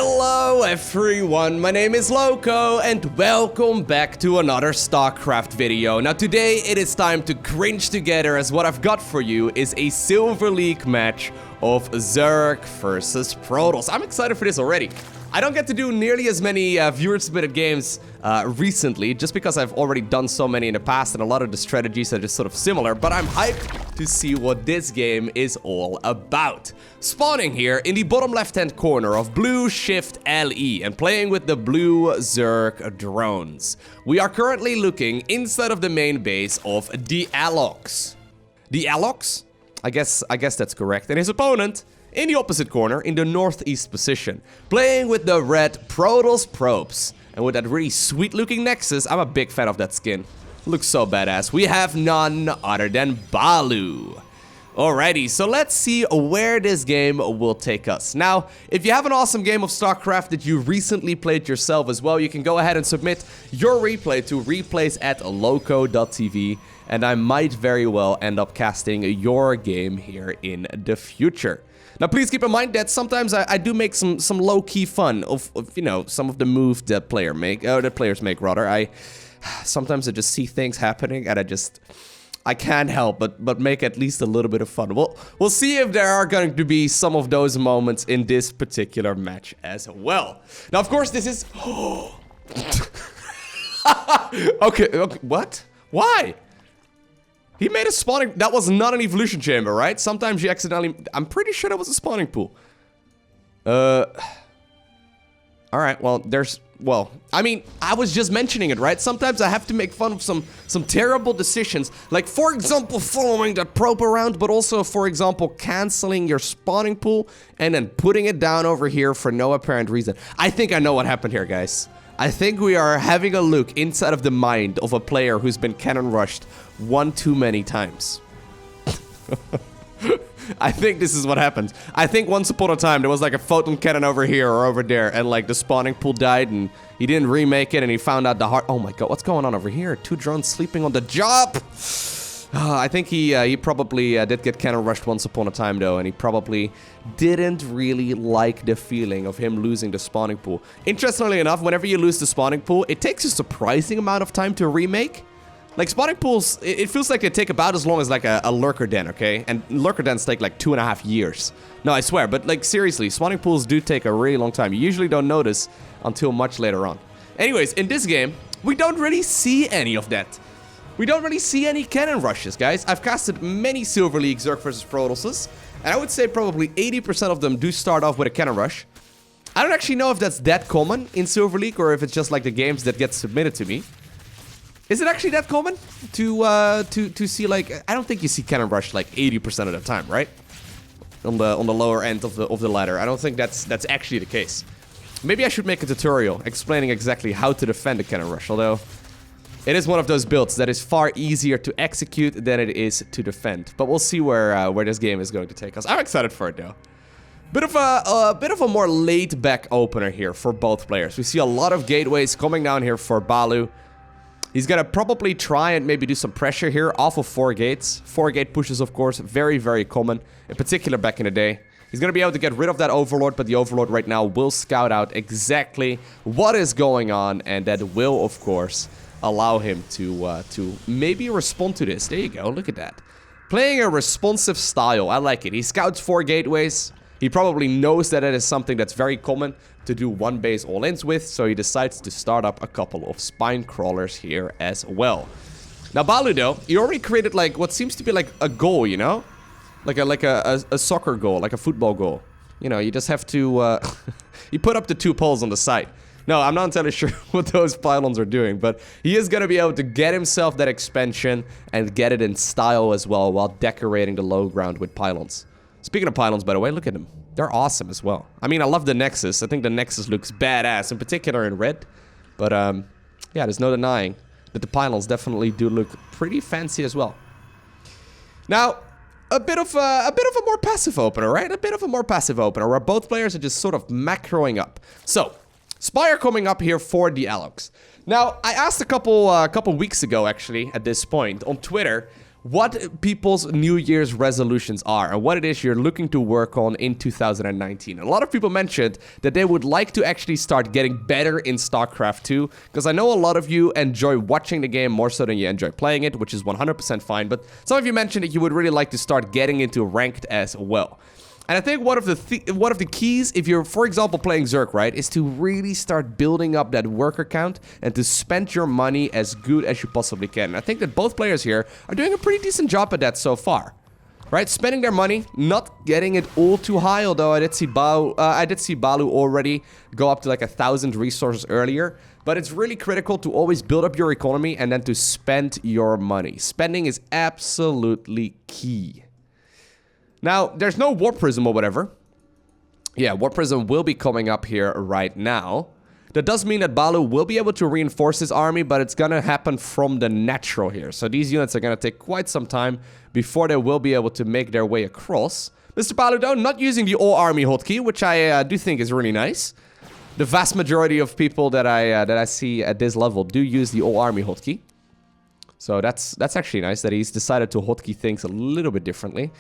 Hello everyone, my name is Lowko and welcome back to another StarCraft video. Now today it is time to cringe together, as what I've got for you is a Silver League match of Zerg versus Protoss. I'm excited for this already. I don't get to do nearly as many viewer-submitted games recently, just because I've already done so many in the past and a lot of the strategies are just sort of similar, but I'm hyped to see what this game is all about. Spawning here in the bottom left-hand corner of blue shift LE and playing with the blue Zerg drones. We are currently looking inside of the main base of the LowkoTV. The LowkoTV? I guess that's correct. And his opponent in the opposite corner, in the northeast position, playing with the red Protoss probes. And with that really sweet looking Nexus, I'm a big fan of that skin. Looks so badass. We have none other than Balu. Alrighty, so let's see where this game will take us. Now, if you have an awesome game of StarCraft that you recently played yourself as well, you can go ahead and submit your replay to replays@LowkoTV, and I might very well end up casting your game here in the future. Now, please keep in mind that sometimes I do make some low-key fun of you know, some of the moves that players make. Sometimes I just see things happening and I can't help but make at least a little bit of fun. We'll see if there are going to be some of those moments in this particular match as well. Now, of course, this is okay, what? Why? He made a spawning... That was not an evolution chamber, right? Sometimes you accidentally... I'm pretty sure that was a spawning pool. Alright, well, there's... Well, I mean, I was just mentioning it, right? Sometimes I have to make fun of some terrible decisions. Like, for example, following that probe around, but also, for example, canceling your spawning pool and then putting it down over here for no apparent reason. I think I know what happened here, guys. I think we are having a look inside of the mind of a player who's been cannon rushed one too many times. I think this is what happened. I think once upon a time there was like a photon cannon over here or over there, and like the spawning pool died and he didn't remake it and he found out the heart. Oh my god, what's going on over here? Two drones sleeping on the job. I think he probably did get cannon rushed once upon a time though, and he probably didn't really like the feeling of him losing the spawning pool. Interestingly enough, whenever you lose the spawning pool, it takes a surprising amount of time to remake. Like, spawning pools, it feels like they take about as long as like a lurker den, okay? And lurker dens take like 2.5 years. No, I swear, but like seriously, spawning pools do take a really long time. You usually don't notice until much later on. Anyways, in this game, we don't really see any of that. We don't really see any cannon rushes, guys. I've casted many Silver League Zerg versus Protosses, and I would say probably 80% of them do start off with a cannon rush. I don't actually know if that's that common in Silver League, or if it's just like the games that get submitted to me. Is it actually that common to see, like, I don't think you see cannon rush like 80% of the time, right? On the lower end of the ladder. I don't think that's actually the case. Maybe I should make a tutorial explaining exactly how to defend a cannon rush, although it is one of those builds that is far easier to execute than it is to defend. But we'll see where this game is going to take us. I'm excited for it though. Bit of a more laid-back opener here for both players. We see a lot of gateways coming down here for Balu. He's gonna probably try and maybe do some pressure here off of 4 gates. 4 gate pushes, of course, very, very common, in particular back in the day. He's gonna be able to get rid of that Overlord, but the Overlord right now will scout out exactly what is going on, and that will, of course, allow him to maybe respond to this. There you go, look at that. Playing a responsive style, I like it. He scouts 4 gateways. He probably knows that it is something that's very common to do one base all-ins with, so he decides to start up a couple of spine crawlers here as well. Now Balu though, he already created like what seems to be like a goal, you know? Like a soccer goal, like a football goal. You know, you just have to you put up the 2 poles on the side. No, I'm not entirely sure what those pylons are doing, but he is gonna be able to get himself that expansion and get it in style as well while decorating the low ground with pylons. Speaking of pylons, by the way, look at them. They're awesome as well. I mean, I love the Nexus. I think the Nexus looks badass, in particular in red. But, yeah, there's no denying that the pylons definitely do look pretty fancy as well. Now, a bit of a more passive opener, right? A bit of a more passive opener, where both players are just sort of macroing up. So, Spire coming up here for the LowkoTV. Now, I asked a couple weeks ago, actually, at this point, on Twitter, what people's New Year's resolutions are and what it is you're looking to work on in 2019. A lot of people mentioned that they would like to actually start getting better in StarCraft 2, because I know a lot of you enjoy watching the game more so than you enjoy playing it, which is 100% fine, but some of you mentioned that you would really like to start getting into ranked as well. And I think one of the keys, if you're, for example, playing Zerg, right, is to really start building up that worker count and to spend your money as good as you possibly can. And I think that both players here are doing a pretty decent job at that so far, right? Spending their money, not getting it all too high. Although I did see Balu already go up to like 1,000 resources earlier. But it's really critical to always build up your economy and then to spend your money. Spending is absolutely key. Now, there's no Warp Prism or whatever. Yeah, Warp Prism will be coming up here right now. That does mean that Balu will be able to reinforce his army, but it's gonna happen from the natural here. So these units are gonna take quite some time before they will be able to make their way across. Mr. Balu, though, not using the all-army hotkey, which I do think is really nice. The vast majority of people that I see at this level do use the all-army hotkey. So that's actually nice that he's decided to hotkey things a little bit differently.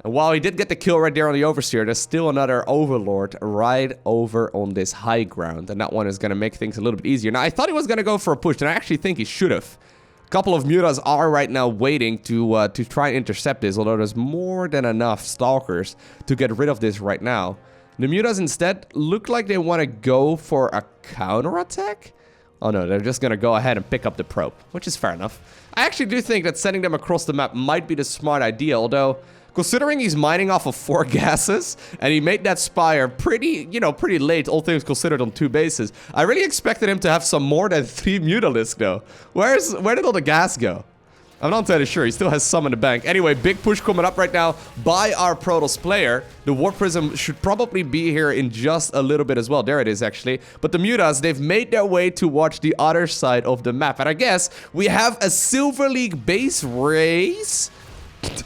And while he did get the kill right there on the Overseer, there's still another Overlord right over on this high ground. And that one is going to make things a little bit easier. Now, I thought he was going to go for a push, and I actually think he should have. A couple of Mutas are right now waiting to try and intercept this, although there's more than enough Stalkers to get rid of this right now. The Mutas instead look like they want to go for a counterattack. Oh no, they're just going to go ahead and pick up the probe, which is fair enough. I actually do think that sending them across the map might be the smart idea, although considering he's mining off of 4 gases, and he made that spire pretty late, all things considered, on 2 bases, I really expected him to have some more than 3 Mutalisks, though. Where did all the gas go? I'm not entirely sure. He still has some in the bank. Anyway, big push coming up right now by our Protoss player. The Warp Prism should probably be here in just a little bit as well. There it is, actually. But the Mutas, they've made their way towards the other side of the map. And I guess we have a Silver League base race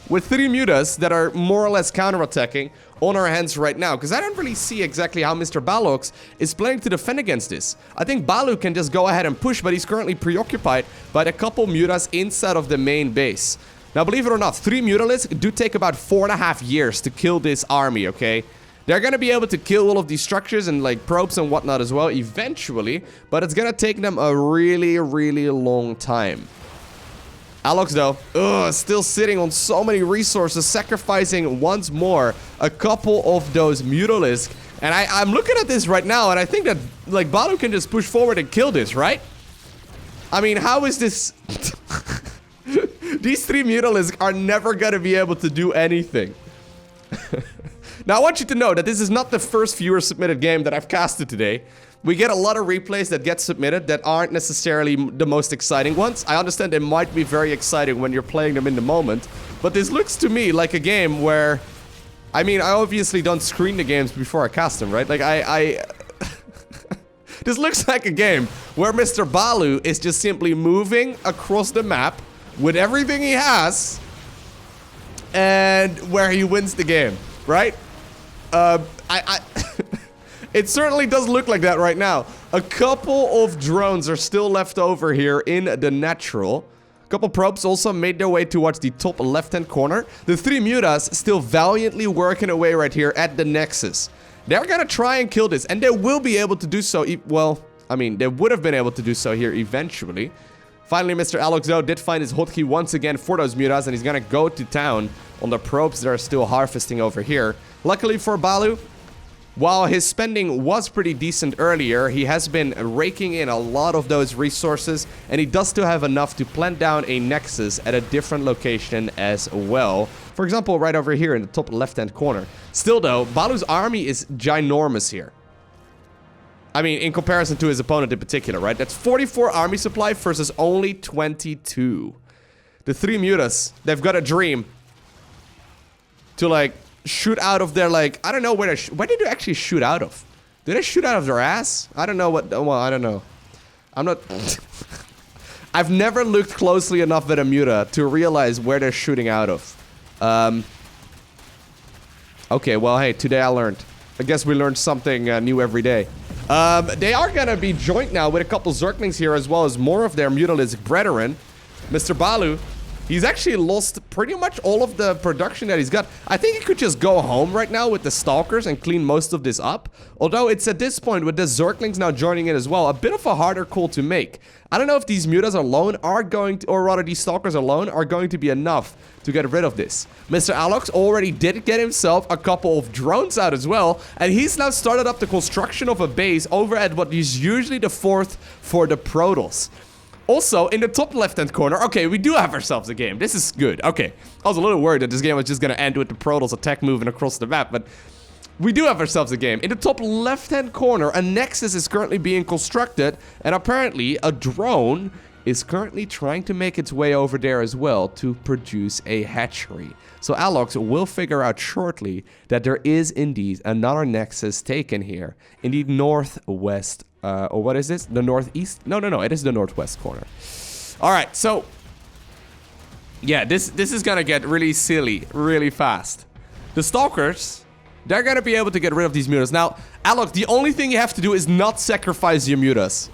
with 3 Mutas that are more or less counterattacking on our hands right now. Because I don't really see exactly how Mr. Balrog is planning to defend against this. I think Balu can just go ahead and push, but he's currently preoccupied by the couple Mutas inside of the main base. Now, believe it or not, 3 Mutalisks do take about 4.5 years to kill this army, okay? They're gonna be able to kill all of these structures and like probes and whatnot as well eventually, but it's gonna take them a really, really long time. Alex, though, still sitting on so many resources, sacrificing once more a couple of those Mutalisks. And I'm looking at this right now, and I think that, like, Balu can just push forward and kill this, right? I mean, how is this... These 3 Mutalisks are never gonna be able to do anything. Now, I want you to know that this is not the first viewer-submitted game that I've casted today. We get a lot of replays that get submitted that aren't necessarily the most exciting ones. I understand they might be very exciting when you're playing them in the moment, but this looks to me like a game where... I mean, I obviously don't screen the games before I cast them, right? Like, This looks like a game where Mr. Balu is just simply moving across the map with everything he has, and where he wins the game, right? It certainly does look like that right now. A couple of drones are still left over here in the natural. A couple probes also made their way towards the top left-hand corner. The 3 Mutas still valiantly working away right here at the Nexus. They're gonna try and kill this, and they will be able to do so. Well, I mean, they would have been able to do so here eventually. Finally, Mr. Alex, though, did find his hotkey once again for those Mutas, and he's gonna go to town on the probes that are still harvesting over here. Luckily for Balu, while his spending was pretty decent earlier, he has been raking in a lot of those resources, and he does still have enough to plant down a Nexus at a different location as well. For example, right over here in the top left-hand corner. Still, though, Balu's army is ginormous here. I mean, in comparison to his opponent in particular, right? That's 44 army supply versus only 22. The 3 Mutas, they've got a dream to, like, shoot out of their, like, I don't know where did they actually shoot out of? Did they shoot out of their ass? I don't know what, well, I don't know. I'm not... I've never looked closely enough at a Muta to realize where they're shooting out of. Okay, well, hey, today I learned. I guess we learned something new every day. They are gonna be joined now with a couple Zerglings here, as well as more of their Mutalisk brethren. Mr. Balu, He's actually lost pretty much all of the production that he's got. I think he could just go home right now with the Stalkers and clean most of this up. Although it's at this point, with the Zerglings now joining in as well, a bit of a harder call to make. I don't know if these Mutas alone are going to, or rather these Stalkers alone, are going to be enough to get rid of this. Mr. Alex already did get himself a couple of drones out as well, and he's now started up the construction of a base over at what is usually the fort for the Protoss. Also, in the top left-hand corner, okay, we do have ourselves a game. This is good. Okay, I was a little worried that this game was just going to end with the Protoss attack moving across the map, but we do have ourselves a game. In the top left-hand corner, a Nexus is currently being constructed, and apparently a drone is currently trying to make its way over there as well to produce a hatchery. So Alex will figure out shortly that there is indeed another Nexus taken here in the northwest, or what is this? The northeast? No, it is the northwest corner. All right, so yeah, this is gonna get really silly really fast. The Stalkers, they're gonna be able to get rid of these Mutas. Now, Alex, the only thing you have to do is not sacrifice your Mutas.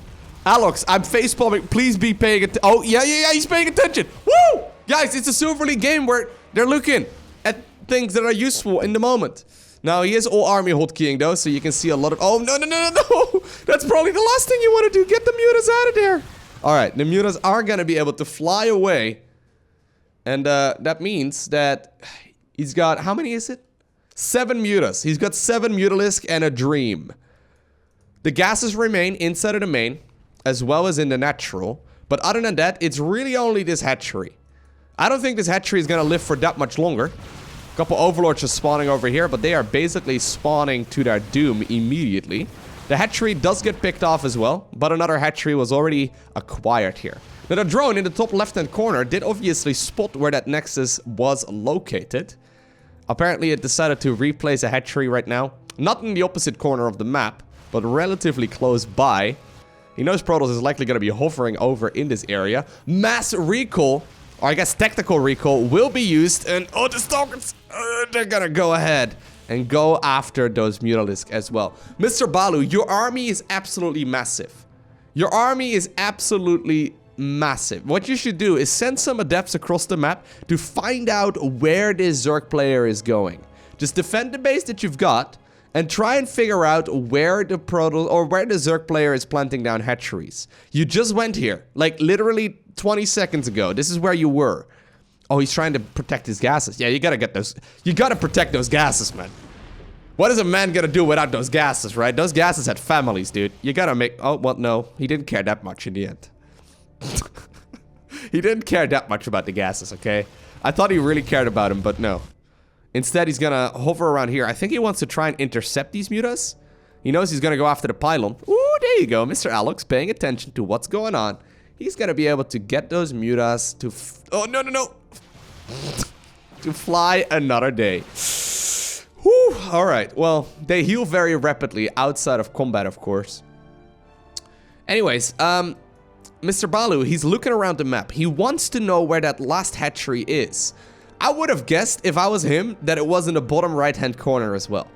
Alex, I'm facepalming. Please be paying attention. Oh, yeah, he's paying attention. Woo! Guys, it's a Silver League game where they're looking at things that are useful in the moment. Now, he is all army hotkeying, though, so you can see a lot of... Oh, no. That's probably the last thing you want to do. Get the Mutas out of there. All right, the Mutas are going to be able to fly away. And that means that he's got... How many is it? 7 Mutas. He's got 7 Mutalisks and a Dream. The gases remain inside of the main, as well as in the natural. But other than that, it's really only this hatchery. I don't think this hatchery is going to live for that much longer. A couple overlords are spawning over here, but they are basically spawning to their doom immediately. The hatchery does get picked off as well, but another hatchery was already acquired here. Now, the drone in the top left-hand corner did obviously spot where that Nexus was located. Apparently, it decided to replace a hatchery right now. Not in the opposite corner of the map, but relatively close by. He knows Protoss is likely going to be hovering over in this area. Mass recall, or I guess tactical recall, will be used. And oh, the Stalkers, they're going to go ahead and go after those Mutalisks as well. Mr. Balu, your army is absolutely massive. Your army is absolutely massive. What you should do is send some adepts across the map to find out where this Zerg player is going. Just defend the base that you've got and try and figure out where the Protoss or where the Zerg player is planting down hatcheries. You just went here, like literally 20 seconds ago. This is where you were. Oh, he's trying to protect his gases. Yeah, you gotta get those. You gotta protect those gases, man. What is a man gonna do without those gases, right? Those gases had families, dude. You gotta make... Oh, well, no. He didn't care that much in the end. He didn't care that much about the gases, okay? I thought he really cared about him, but no. Instead, he's gonna hover around here. I think he wants to try and intercept these Mutas. He knows he's gonna go after the pylon. Ooh, there you go. Mr. Alex paying attention to what's going on. He's gonna be able to get those Mutas to... Oh, no. To fly another day. Whew. Alright, well, they heal very rapidly outside of combat, of course. Anyways, Mr. Balu, he's looking around the map. He wants to know where that last hatchery is. I would have guessed, if I was him, that it was in the bottom right-hand corner as well.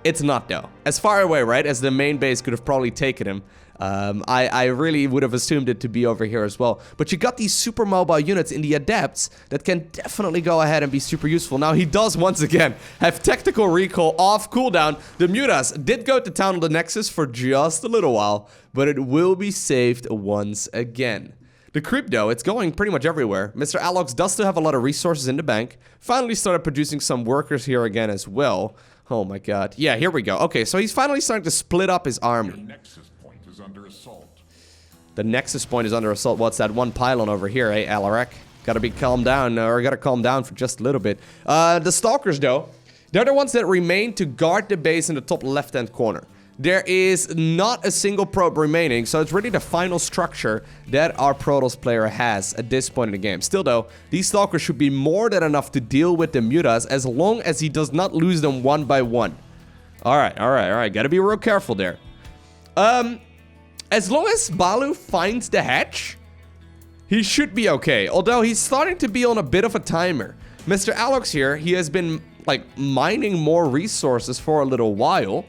It's not, though. As far away, right, as the main base could have probably taken him. I really would have assumed it to be over here as well. But you got these super mobile units in the Adepts that can definitely go ahead and be super useful. Now, he does, once again, have tactical recall off cooldown. The Mutas did go to town on the Nexus for just a little while, but it will be saved once again. The creep, though, it's going pretty much everywhere. Mr. Alex does still have a lot of resources in the bank. Finally started producing some workers here again as well. Oh my god. Yeah, here we go. Okay, so he's finally starting to split up his army. The Nexus point is under assault. The Nexus point is under assault. What's that one pylon over here, eh, Alarak? Gotta be calmed down, or gotta calm down for just a little bit. The Stalkers, though, they're the ones that remain to guard the base in the top left-hand corner. There is not a single probe remaining, so it's really the final structure that our Protoss player has at this point in the game. Still, though, these Stalkers should be more than enough to deal with the Mutas as long as he does not lose them one by one. Alright. Gotta be real careful there. As long as Balu finds the hatch, he should be okay. Although he's starting to be on a bit of a timer. Mr. Alex here, he has been, like, mining more resources for a little while.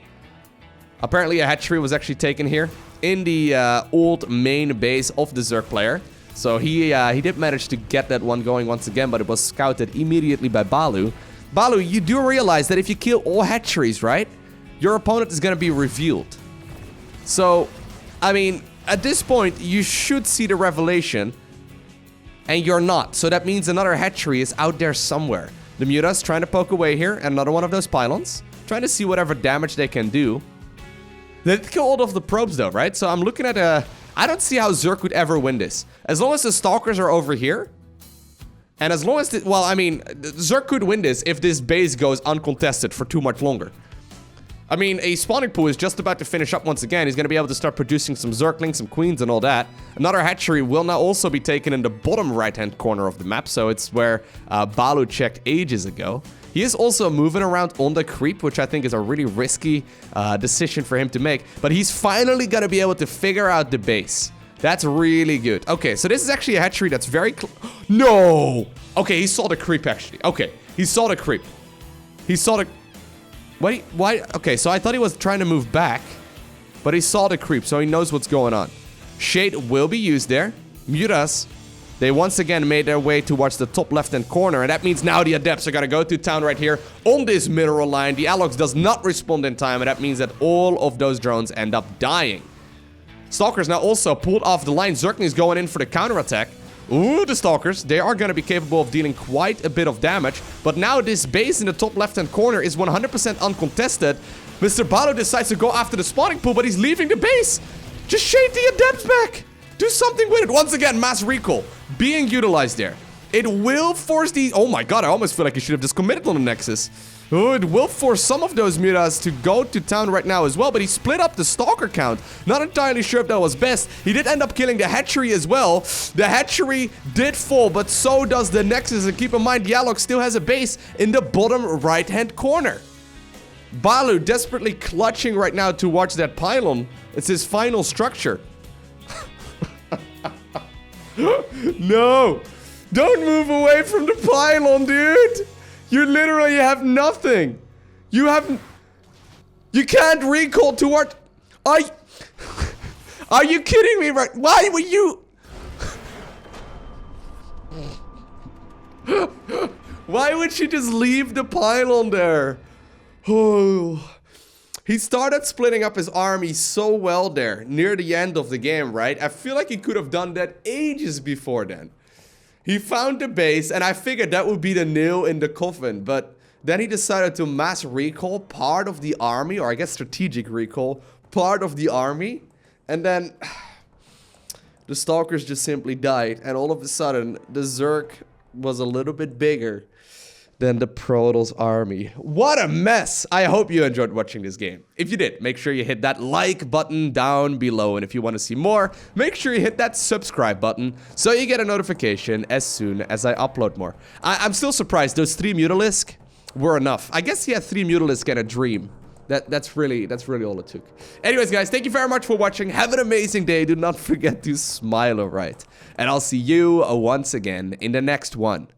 Apparently a hatchery was actually taken here in the old main base of the Zerg player. So he did manage to get that one going once again, but it was scouted immediately by Balu. Balu, you do realize that if you kill all hatcheries, right, your opponent is going to be revealed. So, I mean, at this point, you should see the revelation, and you're not. So that means another hatchery is out there somewhere. The Mutas trying to poke away here, and another one of those pylons, trying to see whatever damage they can do. They kill all of the probes though, right? So I'm looking at I don't see how Zerg could ever win this. As long as the Stalkers are over here, and as long as, well, I mean, Zerg could win this if this base goes uncontested for too much longer. I mean, a spawning pool is just about to finish up once again. He's going to be able to start producing some Zerglings, some Queens, and all that. Another hatchery will now also be taken in the bottom right-hand corner of the map, so it's where Balu checked ages ago. He is also moving around on the creep, which I think is a really risky decision for him to make. But he's finally going to be able to figure out the base. That's really good. Okay, so this is actually a hatchery that's very... No! Okay, he saw the creep, actually. Okay, he saw the creep. He saw the... Wait, why? Okay, so I thought he was trying to move back, but he saw the creep, so he knows what's going on. Shade will be used there. Mutas, they once again made their way towards the top left-hand corner, and that means now the Adepts are gonna go to town right here on this mineral line. The Alox does not respond in time, and that means that all of those drones end up dying. Stalkers now also pulled off the line. Zerglings going in for the counterattack. Ooh, the Stalkers, they are going to be capable of dealing quite a bit of damage. But now this base in the top left-hand corner is 100% uncontested. Mr. Balu decides to go after the spawning pool, but he's leaving the base. Just shade the Adepts back. Do something with it. Once again, mass recall being utilized there. It will force the... Oh my god, I almost feel like he should have just committed on the Nexus. Oh, it will force some of those Mutas to go to town right now as well, but he split up the Stalker count. Not entirely sure if that was best. He did end up killing the hatchery as well. The hatchery did fall, but so does the Nexus. And keep in mind, Yalok still has a base in the bottom right-hand corner. Balu desperately clutching right now towards that pylon. It's his final structure. No! Don't move away from the pylon, dude! You literally have nothing. You can't recall toward... Are you kidding me? Right? Why were you... Why would she just leave the pylon there? Oh... He started splitting up his army so well there, near the end of the game, right? I feel like he could have done that ages before then. He found the base, and I figured that would be the nail in the coffin, but then he decided to mass recall part of the army, or I guess strategic recall, part of the army, and then the Stalkers just simply died, and all of a sudden, the Zerg was a little bit bigger than the Protoss army. What a mess! I hope you enjoyed watching this game. If you did, make sure you hit that like button down below. And if you want to see more, make sure you hit that subscribe button so you get a notification as soon as I upload more. I'm still surprised those 3 Mutalisks were enough. I guess he had 3 Mutalisks and a dream. That's really all it took. Anyways, guys, thank you very much for watching. Have an amazing day. Do not forget to smile, alright? And I'll see you once again in the next one.